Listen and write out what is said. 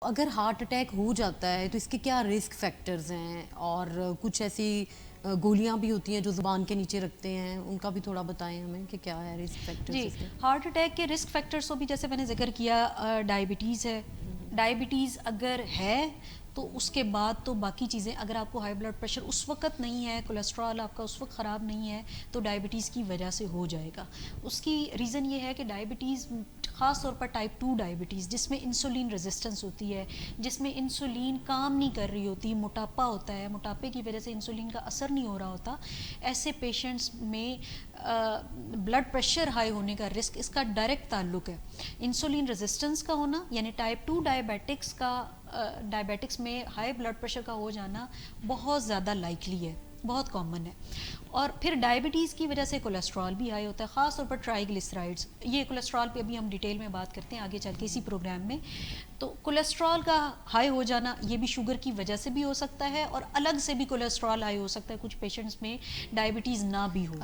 اگر heart attack ہو جاتا ہے تو اس کے کیا رسک فیکٹرز ہیں، اور کچھ ایسی گولیاں بھی ہوتی ہیں جو زبان کے نیچے رکھتے ہیں، ان کا بھی تھوڑا بتائیں ہمیں کہ کیا ہے رسک فیکٹرز جی، اس کے؟ ہارٹ اٹیک کے رسک فیکٹرز کو بھی جیسے میں نے ذکر کیا، ڈائبٹیز ہے. ڈائبٹیز اگر ہے تو اس کے بعد تو باقی چیزیں، اگر آپ کو ہائی بلڈ پریشر اس وقت نہیں ہے، کولیسٹرول آپ کا اس وقت خراب نہیں ہے، تو ڈائبٹیز کی وجہ سے ہو جائے گا. اس کی ریزن یہ ہے کہ ڈائبٹیز، خاص طور پر ٹائپ 2 ڈائبٹیز جس میں انسولین ریزسٹنس ہوتی ہے، جس میں انسولین کام نہیں کر رہی ہوتی، موٹاپا ہوتا ہے، موٹاپے کی وجہ سے انسولین کا اثر نہیں ہو رہا ہوتا، ایسے پیشنٹس میں بلڈ پریشر ہائی ہونے کا رسک، اس کا ڈائریکٹ تعلق ہے. انسولین ریزسٹنس کا ہونا یعنی ٹائپ 2 ڈائبیٹکس کا، ڈائبیٹکس میں ہائی بلڈ پریشر کا ہو جانا بہت زیادہ لائکلی ہے، بہت کامن ہے. اور پھر ڈائبٹیز کی وجہ سے کولیسٹرول بھی ہائی ہوتا ہے، خاص طور پر ٹرائیگلیسرائڈز. یہ کولیسٹرول پہ ابھی ہم ڈیٹیل میں بات کرتے ہیں آگے چل کے اسی پروگرام میں. تو کولیسٹرول کا ہائی ہو جانا یہ بھی شوگر کی وجہ سے بھی ہو سکتا ہے، اور الگ سے بھی کولیسٹرول ہائی ہو سکتا ہے، کچھ پیشنٹس میں ڈائبٹیز نہ بھی ہو.